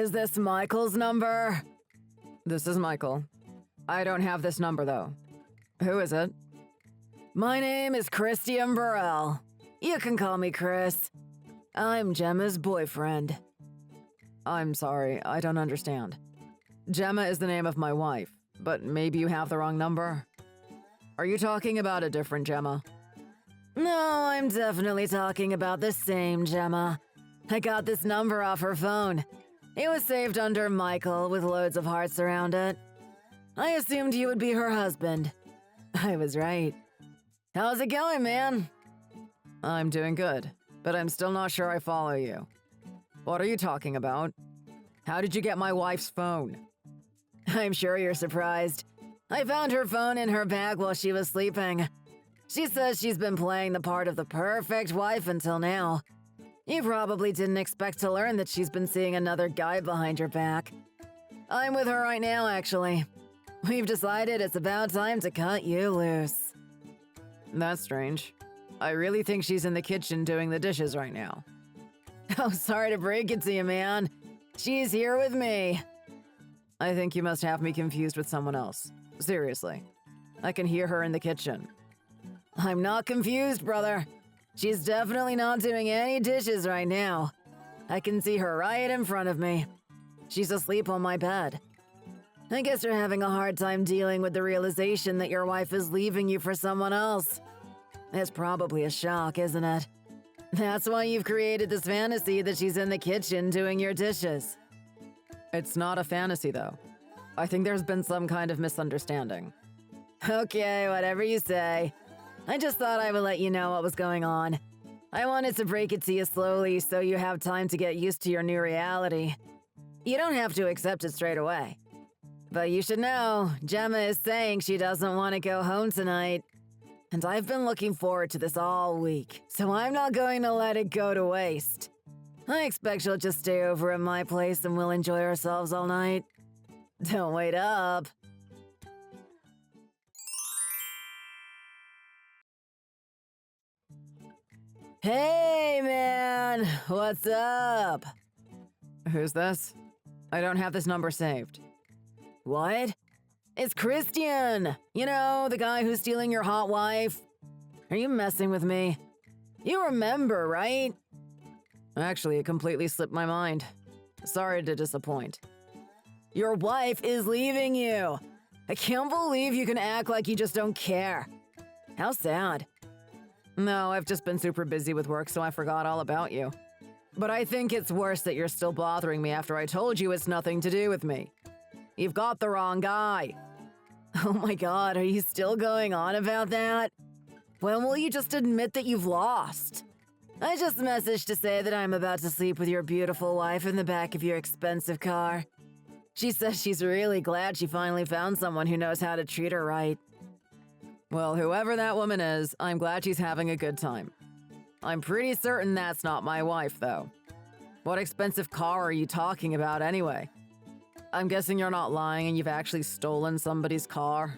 Is this Michael's number? This is Michael. I don't have this number, though. Who is it? My name is Christian Burrell. You can call me Chris. I'm Gemma's boyfriend. I'm sorry, I don't understand. Gemma is the name of my wife, but maybe you have the wrong number? Are you talking about a different Gemma? No, I'm definitely talking about the same Gemma. I got this number off her phone. It was saved under Michael with loads of hearts around it. I assumed you would be her husband. I was right. How's it going, man? I'm doing good, but I'm still not sure I follow you. What are you talking about? How did you get my wife's phone? I'm sure you're surprised. I found her phone in her bag while she was sleeping. She says she's been playing the part of the perfect wife until now. You probably didn't expect to learn that she's been seeing another guy behind her back. I'm with her right now, actually. We've decided it's about time to cut you loose. That's strange. I really think she's in the kitchen doing the dishes right now. Oh, sorry to break it to you, man. She's here with me. I think you must have me confused with someone else. Seriously. I can hear her in the kitchen. I'm not confused, brother. She's definitely not doing any dishes right now. I can see her right in front of me. She's asleep on my bed. I guess you're having a hard time dealing with the realization that your wife is leaving you for someone else. It's probably a shock, isn't it? That's why you've created this fantasy that she's in the kitchen doing your dishes. It's not a fantasy, though. I think there's been some kind of misunderstanding. Okay, whatever you say. I just thought I would let you know what was going on. I wanted to break it to you slowly so you have time to get used to your new reality. You don't have to accept it straight away. But you should know, Gemma is saying she doesn't want to go home tonight. And I've been looking forward to this all week, so I'm not going to let it go to waste. I expect she'll just stay over at my place and we'll enjoy ourselves all night. Don't wait up. Hey, man! What's up? Who's this? I don't have this number saved. What? It's Christian! You know, the guy who's stealing your hot wife. Are you messing with me? You remember, right? Actually, it completely slipped my mind. Sorry to disappoint. Your wife is leaving you! I can't believe you can act like you just don't care. How sad. No, I've just been super busy with work, so I forgot all about you. But I think it's worse that you're still bothering me after I told you it's nothing to do with me. You've got the wrong guy. Oh my god, are you still going on about that? When will you just admit that you've lost? I just messaged to say that I'm about to sleep with your beautiful wife in the back of your expensive car. She says she's really glad she finally found someone who knows how to treat her right. Well, whoever that woman is, I'm glad she's having a good time. I'm pretty certain that's not my wife, though. What expensive car are you talking about anyway? I'm guessing you're not lying and you've actually stolen somebody's car.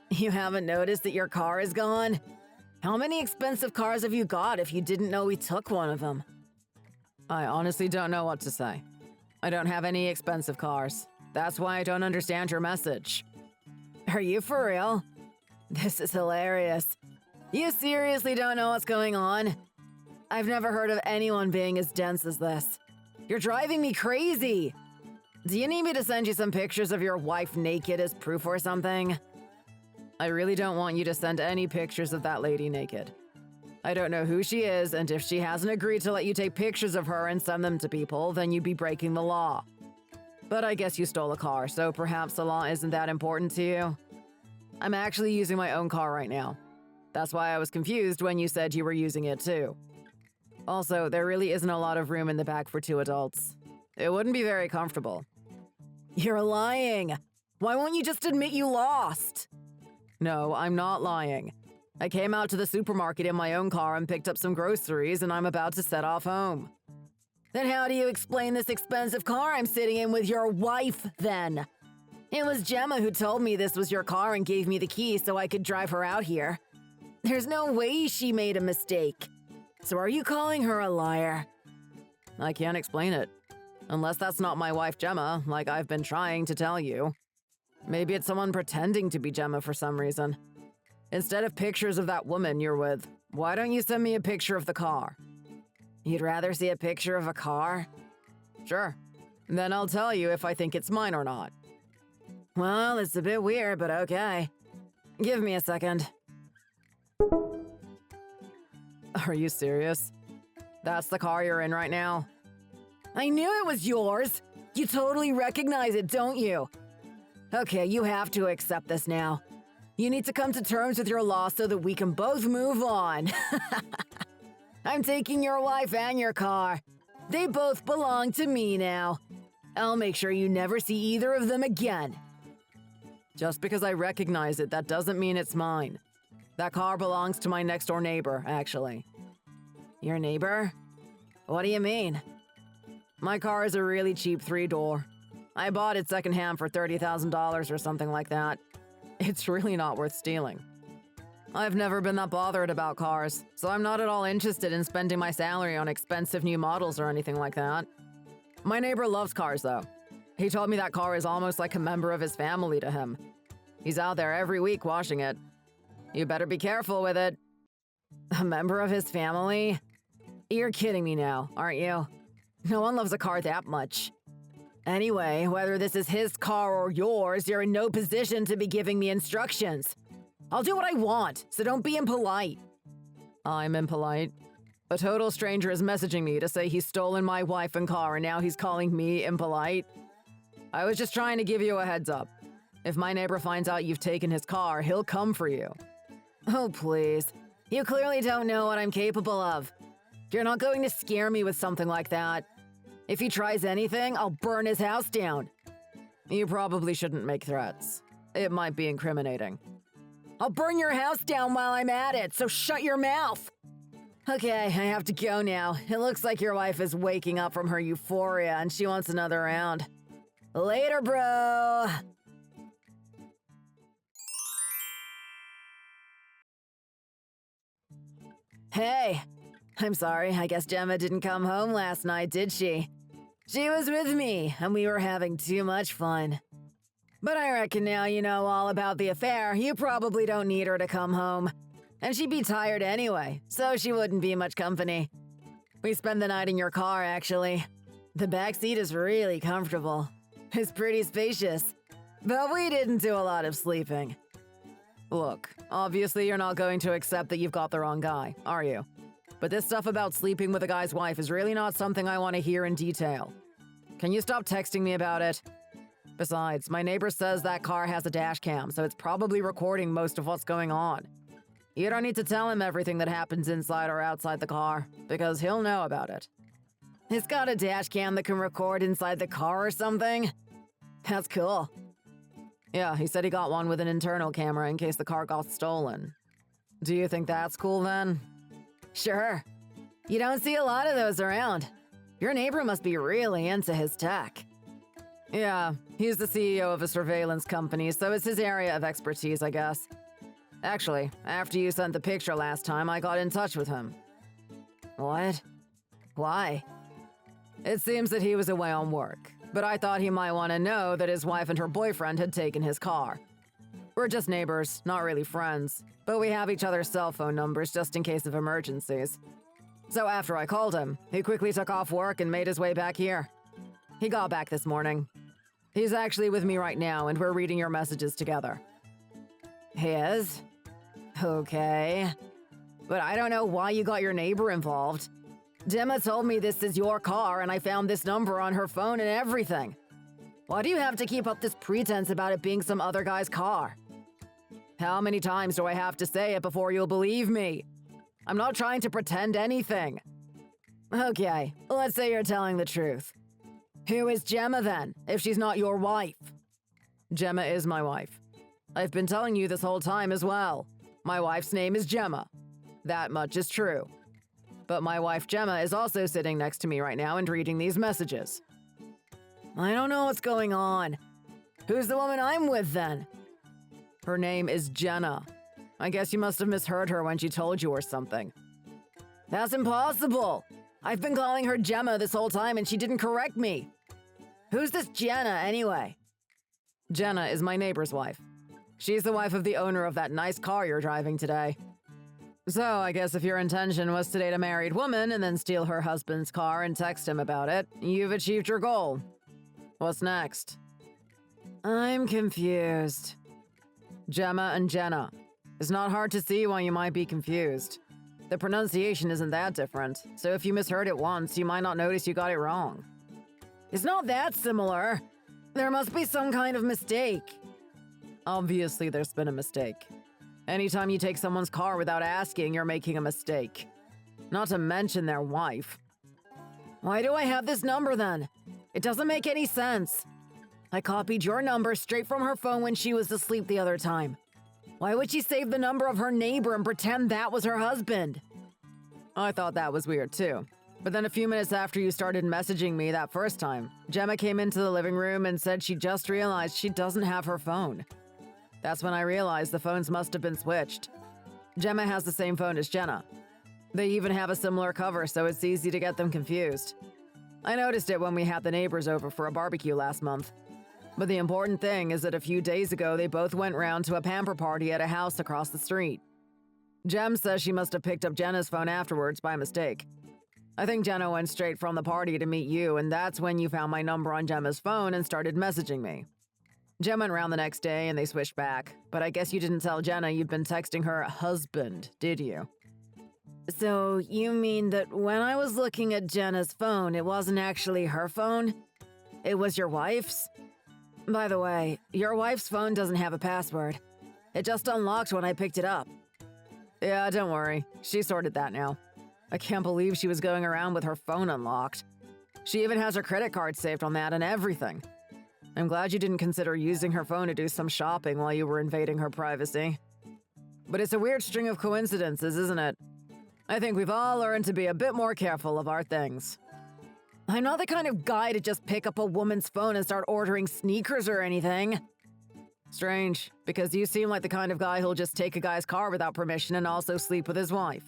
You haven't noticed that your car is gone? How many expensive cars have you got if you didn't know we took one of them? I honestly don't know what to say. I don't have any expensive cars. That's why I don't understand your message. Are you for real? This is hilarious. You seriously don't know what's going on? I've never heard of anyone being as dense as this. You're driving me crazy! Do you need me to send you some pictures of your wife naked as proof or something? I really don't want you to send any pictures of that lady naked. I don't know who she is, and if she hasn't agreed to let you take pictures of her and send them to people, then you'd be breaking the law. But I guess you stole a car, so perhaps the law isn't that important to you. I'm actually using my own car right now. That's why I was confused when you said you were using it too. Also, there really isn't a lot of room in the back for two adults. It wouldn't be very comfortable. You're lying! Why won't you just admit you lost? No, I'm not lying. I came out to the supermarket in my own car and picked up some groceries, and I'm about to set off home. Then how do you explain this expensive car I'm sitting in with your wife, then? It was Gemma who told me this was your car and gave me the key so I could drive her out here. There's no way she made a mistake. So are you calling her a liar? I can't explain it. Unless that's not my wife Gemma, like I've been trying to tell you. Maybe it's someone pretending to be Gemma for some reason. Instead of pictures of that woman you're with, why don't you send me a picture of the car? You'd rather see a picture of a car? Sure. Then I'll tell you if I think it's mine or not. Well, it's a bit weird, but okay. Give me a second. Are you serious? That's the car you're in right now? I knew it was yours! You totally recognize it, don't you? Okay, you have to accept this now. You need to come to terms with your loss so that we can both move on. I'm taking your wife and your car. They both belong to me now. I'll make sure you never see either of them again. Just because I recognize it, that doesn't mean it's mine. That car belongs to my next-door neighbor, actually. Your neighbor? What do you mean? My car is a really cheap 3-door. I bought it secondhand for $30,000 or something like that. It's really not worth stealing. I've never been that bothered about cars, so I'm not at all interested in spending my salary on expensive new models or anything like that. My neighbor loves cars, though. He told me that car is almost like a member of his family to him. He's out there every week washing it. You better be careful with it. A member of his family? You're kidding me now, aren't you? No one loves a car that much. Anyway, whether this is his car or yours, you're in no position to be giving me instructions. I'll do what I want, so don't be impolite. I'm impolite? A total stranger is messaging me to say he's stolen my wife and car and now he's calling me impolite? I was just trying to give you a heads up. If my neighbor finds out you've taken his car, he'll come for you. Oh, please. You clearly don't know what I'm capable of. You're not going to scare me with something like that. If he tries anything, I'll burn his house down. You probably shouldn't make threats. It might be incriminating. I'll burn your house down while I'm at it, so shut your mouth! Okay, I have to go now. It looks like your wife is waking up from her euphoria and she wants another round. Later, bro! Hey! I'm sorry, I guess Gemma didn't come home last night, did she? She was with me, and we were having too much fun. But I reckon now you know all about the affair, you probably don't need her to come home. And she'd be tired anyway, so she wouldn't be much company. We spent the night in your car, actually. The back seat is really comfortable. It's pretty spacious. But we didn't do a lot of sleeping. Look, obviously you're not going to accept that you've got the wrong guy, are you? But this stuff about sleeping with a guy's wife is really not something I want to hear in detail. Can you stop texting me about it? Besides, my neighbor says that car has a dash cam, so it's probably recording most of what's going on. You don't need to tell him everything that happens inside or outside the car, because he'll know about it. It's got a dash cam that can record inside the car or something? That's cool. Yeah, he said he got one with an internal camera in case the car got stolen. Do you think that's cool then? Sure. You don't see a lot of those around. Your neighbor must be really into his tech. Yeah, he's the CEO of a surveillance company, so it's his area of expertise, I guess. Actually, after you sent the picture last time, I got in touch with him. What? Why? It seems that he was away on work, but I thought he might want to know that his wife and her boyfriend had taken his car. We're just neighbors, not really friends, but we have each other's cell phone numbers just in case of emergencies. So after I called him, he quickly took off work and made his way back here. He got back this morning. He's actually with me right now, and we're reading your messages together. He is? Okay. But I don't know why you got your neighbor involved. Gemma told me this is your car, and I found this number on her phone and everything. Why do you have to keep up this pretense about it being some other guy's car? How many times do I have to say it before you'll believe me? I'm not trying to pretend anything. Okay, let's say you're telling the truth. Who is Gemma then, if she's not your wife? Gemma is my wife. I've been telling you this whole time as well. My wife's name is Gemma. That much is true. But my wife Gemma is also sitting next to me right now and reading these messages. I don't know what's going on. Who's the woman I'm with then? Her name is Jenna. I guess you must have misheard her when she told you or something. That's impossible! I've been calling her Gemma this whole time and she didn't correct me. Who's this Jenna, anyway? Jenna is my neighbor's wife. She's the wife of the owner of that nice car you're driving today. So, I guess if your intention was to date a married woman and then steal her husband's car and text him about it, you've achieved your goal. What's next? I'm confused. Gemma and Jenna. It's not hard to see why you might be confused. The pronunciation isn't that different, so if you misheard it once, you might not notice you got it wrong. It's not that similar. There must be some kind of mistake. Obviously, there's been a mistake. Anytime you take someone's car without asking, you're making a mistake. Not to mention their wife. Why do I have this number then? It doesn't make any sense. I copied your number straight from her phone when she was asleep the other time. Why would she save the number of her neighbor and pretend that was her husband? I thought that was weird too. But then a few minutes after you started messaging me that first time, Gemma came into the living room and said she just realized she doesn't have her phone. That's when I realized the phones must have been switched. Gemma has the same phone as Jenna. They even have a similar cover, so it's easy to get them confused. I noticed it when we had the neighbors over for a barbecue last month. But the important thing is that a few days ago they both went round to a pamper party at a house across the street. Jem says she must have picked up Jenna's phone afterwards by mistake. I think Jenna went straight from the party to meet you, and that's when you found my number on Gemma's phone and started messaging me. Jem went round the next day and they switched back, but I guess you didn't tell Jenna you'd been texting her husband, did you? So you mean that when I was looking at Jenna's phone, it wasn't actually her phone? It was your wife's? By the way, your wife's phone doesn't have a password. It just unlocked when I picked it up. Yeah, don't worry. She sorted that now. I can't believe she was going around with her phone unlocked. She even has her credit card saved on that and everything. I'm glad you didn't consider using her phone to do some shopping while you were invading her privacy. But it's a weird string of coincidences, isn't it? I think we've all learned to be a bit more careful of our things. I'm not the kind of guy to just pick up a woman's phone and start ordering sneakers or anything. Strange, because you seem like the kind of guy who'll just take a guy's car without permission and also sleep with his wife.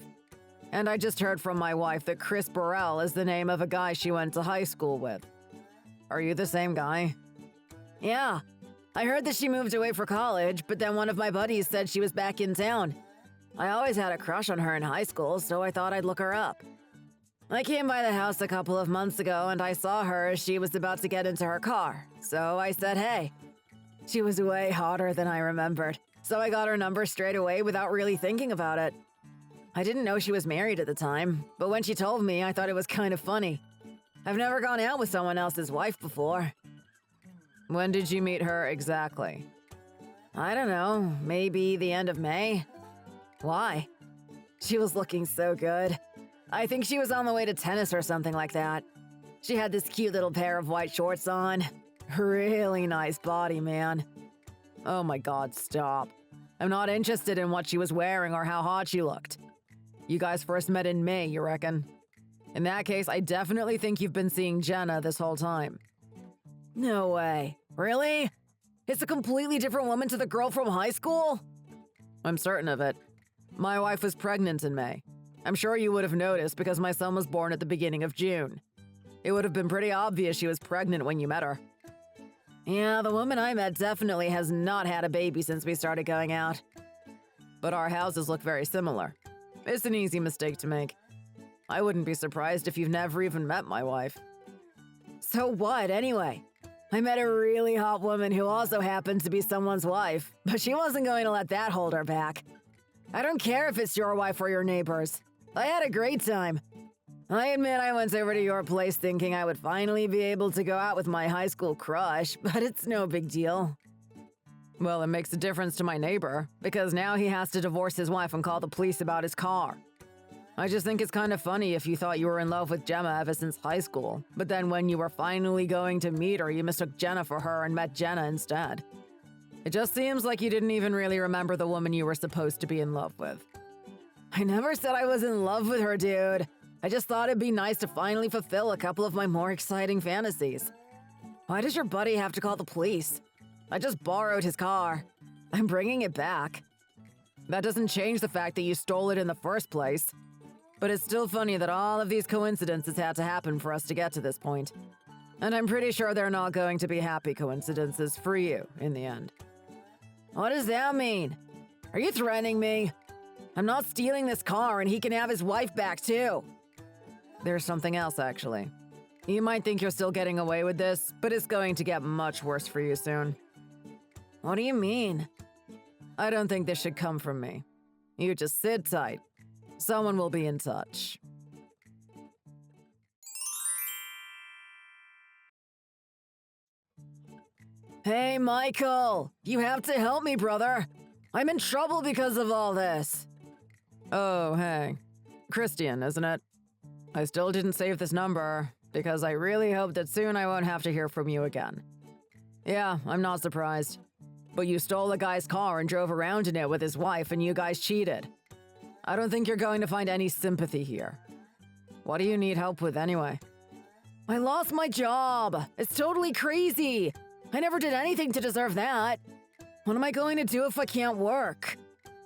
And I just heard from my wife that Chris Burrell is the name of a guy she went to high school with. Are you the same guy? Yeah. I heard that she moved away for college, but then one of my buddies said she was back in town. I always had a crush on her in high school, so I thought I'd look her up. I came by the house a couple of months ago and I saw her as she was about to get into her car, so I said hey. She was way hotter than I remembered, so I got her number straight away without really thinking about it. I didn't know she was married at the time, but when she told me, I thought it was kind of funny. I've never gone out with someone else's wife before. When did you meet her exactly? I don't know, maybe the end of May? Why? She was looking so good. I think she was on the way to tennis or something like that. She had this cute little pair of white shorts on. Really nice body, man. Oh my god, stop. I'm not interested in what she was wearing or how hot she looked. You guys first met in May, you reckon? In that case, I definitely think you've been seeing Jenna this whole time. No way. Really? It's a completely different woman to the girl from high school? I'm certain of it. My wife was pregnant in May. I'm sure you would have noticed because my son was born at the beginning of June. It would have been pretty obvious she was pregnant when you met her. Yeah, the woman I met definitely has not had a baby since we started going out. But our houses look very similar. It's an easy mistake to make. I wouldn't be surprised if you've never even met my wife. So what, anyway? I met a really hot woman who also happened to be someone's wife, but she wasn't going to let that hold her back. I don't care if it's your wife or your neighbor's. I had a great time. I admit I went over to your place thinking I would finally be able to go out with my high school crush, but it's no big deal. Well, it makes a difference to my neighbor, because now he has to divorce his wife and call the police about his car. I just think it's kind of funny if you thought you were in love with Gemma ever since high school, but then when you were finally going to meet her, you mistook Jenna for her and met Jenna instead. It just seems like you didn't even really remember the woman you were supposed to be in love with. I never said I was in love with her, dude. I just thought it'd be nice to finally fulfill a couple of my more exciting fantasies. Why does your buddy have to call the police? I just borrowed his car. I'm bringing it back. That doesn't change the fact that you stole it in the first place. But it's still funny that all of these coincidences had to happen for us to get to this point. And I'm pretty sure they're not going to be happy coincidences for you in the end. What does that mean? Are you threatening me? I'm not stealing this car and he can have his wife back too. There's something else, actually. You might think you're still getting away with this, but it's going to get much worse for you soon. What do you mean? I don't think this should come from me. You just sit tight. Someone will be in touch. Hey, Michael! You have to help me, brother! I'm in trouble because of all this! Oh, hey. Christian, isn't it? I still didn't save this number, because I really hope that soon I won't have to hear from you again. Yeah, I'm not surprised. But you stole a guy's car and drove around in it with his wife and you guys cheated. I don't think you're going to find any sympathy here. What do you need help with anyway? I lost my job! It's totally crazy! I never did anything to deserve that. What am I going to do if I can't work?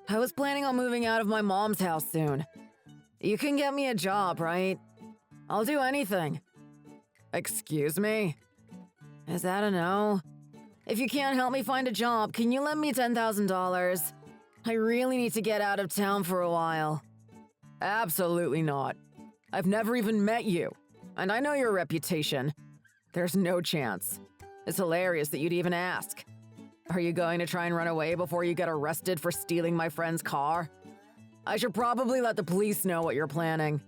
I was planning on moving out of my mom's house soon. You can get me a job, right? I'll do anything. Excuse me? Is that a no? If you can't help me find a job, can you lend me $10,000? I really need to get out of town for a while. Absolutely not. I've never even met you, and I know your reputation. There's no chance. It's hilarious that you'd even ask. Are you going to try and run away before you get arrested for stealing my friend's car? I should probably let the police know what you're planning.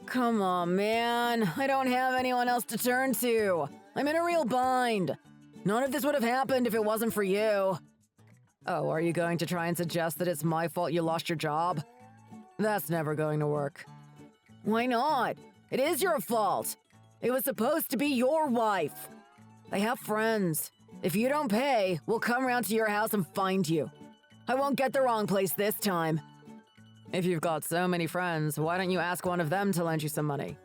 Come on, man. I don't have anyone else to turn to. I'm in a real bind. None of this would have happened if it wasn't for you. Oh, are you going to try and suggest that it's my fault you lost your job? That's never going to work. Why not? It is your fault. It was supposed to be your wife. I have friends. If you don't pay, we'll come around to your house and find you. I won't get the wrong place this time. If you've got so many friends, why don't you ask one of them to lend you some money?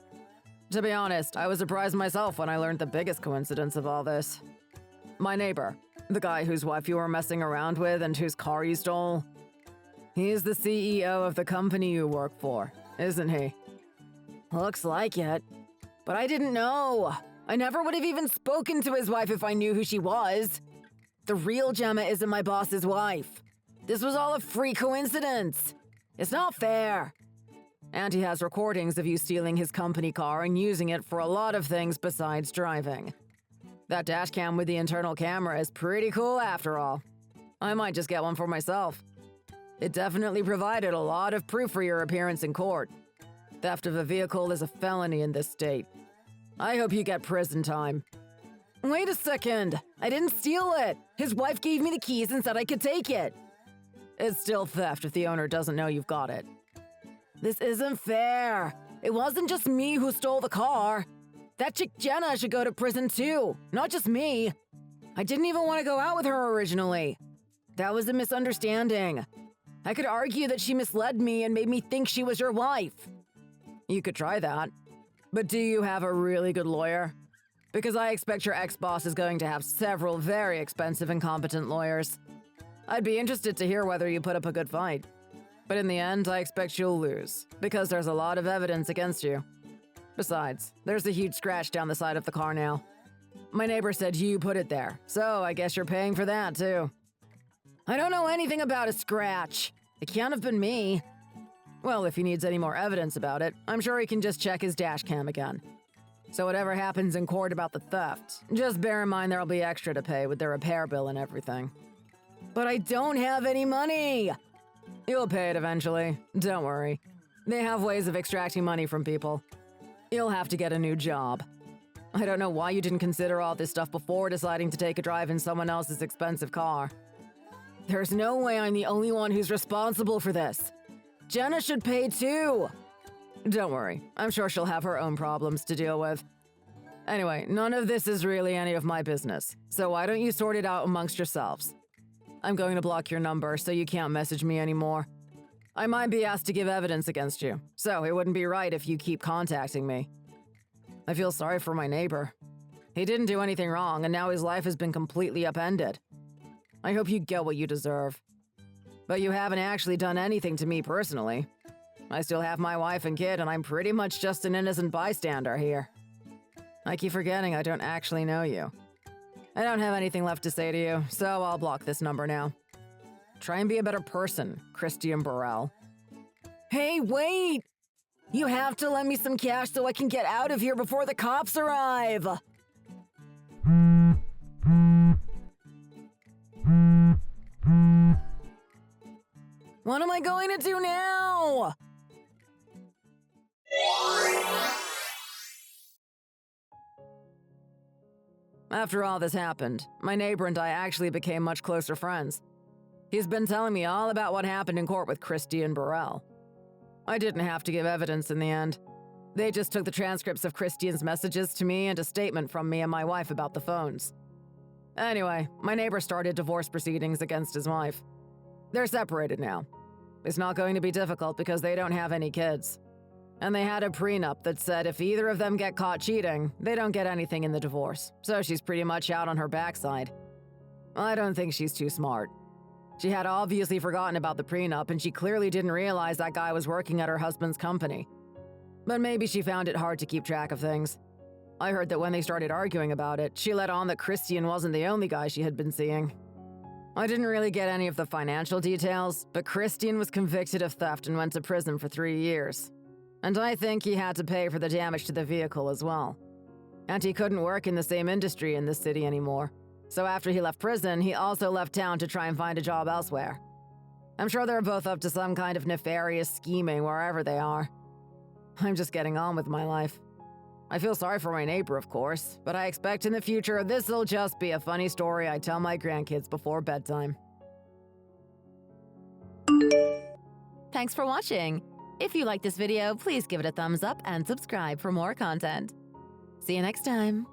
To be honest, I was surprised myself when I learned the biggest coincidence of all this. My neighbor, the guy whose wife you were messing around with and whose car you stole, he's the CEO of the company you work for, isn't he? Looks like it. But I didn't know. I never would have even spoken to his wife if I knew who she was. The real Gemma isn't my boss's wife. This was all a freak coincidence. It's not fair. And he has recordings of you stealing his company car and using it for a lot of things besides driving. That dashcam with the internal camera is pretty cool after all. I might just get one for myself. It definitely provided a lot of proof for your appearance in court. Theft of a vehicle is a felony in this state. I hope you get prison time. Wait a second! I didn't steal it! His wife gave me the keys and said I could take it! It's still theft if the owner doesn't know you've got it. This isn't fair! It wasn't just me who stole the car! That chick Jenna should go to prison too, not just me! I didn't even want to go out with her originally. That was a misunderstanding. I could argue that she misled me and made me think she was your wife. You could try that. But do you have a really good lawyer? Because I expect your ex-boss is going to have several very expensive and competent lawyers. I'd be interested to hear whether you put up a good fight. But in the end, I expect you'll lose, because there's a lot of evidence against you. Besides, there's a huge scratch down the side of the car now. My neighbor said you put it there, so I guess you're paying for that too. I don't know anything about a scratch. It can't have been me. Well, if he needs any more evidence about it, I'm sure he can just check his dash cam again. So whatever happens in court about the theft, just bear in mind there'll be extra to pay with the repair bill and everything. But I don't have any money! You'll pay it eventually, don't worry. They have ways of extracting money from people. You'll have to get a new job. I don't know why you didn't consider all this stuff before deciding to take a drive in someone else's expensive car. There's no way I'm the only one who's responsible for this. Jenna should pay too! Don't worry, I'm sure she'll have her own problems to deal with. Anyway, none of this is really any of my business, so why don't you sort it out amongst yourselves? I'm going to block your number so you can't message me anymore. I might be asked to give evidence against you, so it wouldn't be right if you keep contacting me. I feel sorry for my neighbor. He didn't do anything wrong, and now his life has been completely upended. I hope you get what you deserve. But you haven't actually done anything to me personally. I still have my wife and kid, and I'm pretty much just an innocent bystander here. I keep forgetting I don't actually know you. I don't have anything left to say to you, so I'll block this number now. Try and be a better person, Christian Burrell. Hey, wait! You have to lend me some cash so I can get out of here before the cops arrive! What am I going to do now? After all this happened, my neighbor and I actually became much closer friends. He's been telling me all about what happened in court with Christian Burrell. I didn't have to give evidence in the end. They just took the transcripts of Christian's messages to me and a statement from me and my wife about the phones. Anyway, my neighbor started divorce proceedings against his wife. They're separated now. It's not going to be difficult because they don't have any kids. And they had a prenup that said if either of them get caught cheating, they don't get anything in the divorce, so she's pretty much out on her backside. I don't think she's too smart. She had obviously forgotten about the prenup, and she clearly didn't realize that guy was working at her husband's company. But maybe she found it hard to keep track of things. I heard that when they started arguing about it, she let on that Christian wasn't the only guy she had been seeing. I didn't really get any of the financial details, but Christian was convicted of theft and went to prison for 3 years. And I think he had to pay for the damage to the vehicle as well. And he couldn't work in the same industry in this city anymore. So after he left prison, he also left town to try and find a job elsewhere. I'm sure they're both up to some kind of nefarious scheming wherever they are. I'm just getting on with my life. I feel sorry for my neighbor, of course, but I expect in the future this'll just be a funny story I tell my grandkids before bedtime. Thanks for watching. If you like this video, please give it a thumbs up and subscribe for more content. See you next time.